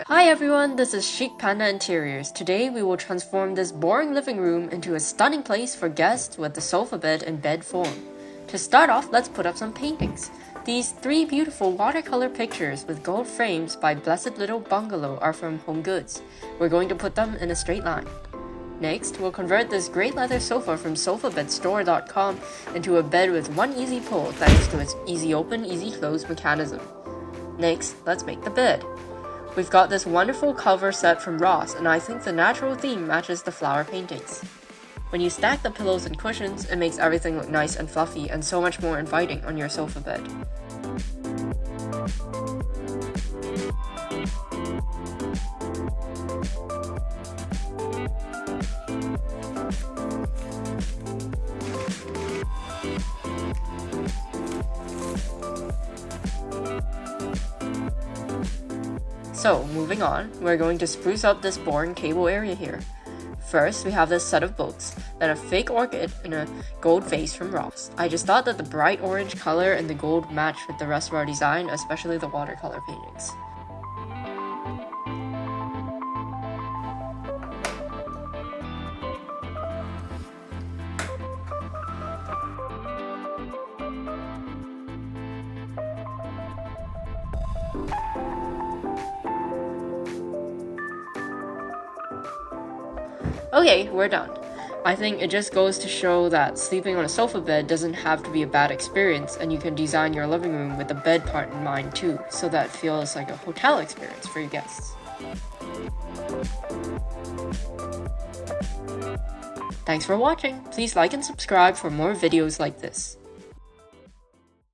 Hi everyone, this is Chic Panda Interiors. Today we will transform this boring living room into a stunning place for guests with the sofa bed in bed form. To start off, let's put up some paintings. These three beautiful watercolor pictures with gold frames by Blessed Little Bungalow are from Home Goods. We're going to put them in a straight line. Next, we'll convert this great leather sofa from sofabedstore.com into a bed with one easy pull thanks to its easy open, easy close mechanism. Next, let's make the bed. We've got this wonderful cover set from Ross, and I think the natural theme matches the flower paintings. When you stack the pillows and cushions, it makes everything look nice and fluffy and so much more inviting on your sofa bed. So, moving on, we're going to spruce up this boring cable area here. First, we have this set of books, then a fake orchid in a gold vase from Ross. I just thought that the bright orange color and the gold matched with the rest of our design, especially the watercolor paintings. Okay, we're done. I think it just goes to show that sleeping on a sofa bed doesn't have to be a bad experience, and you can design your living room with the bed part in mind too, so that it feels like a hotel experience for your guests. Thanks for watching. Please like and subscribe for more videos like this.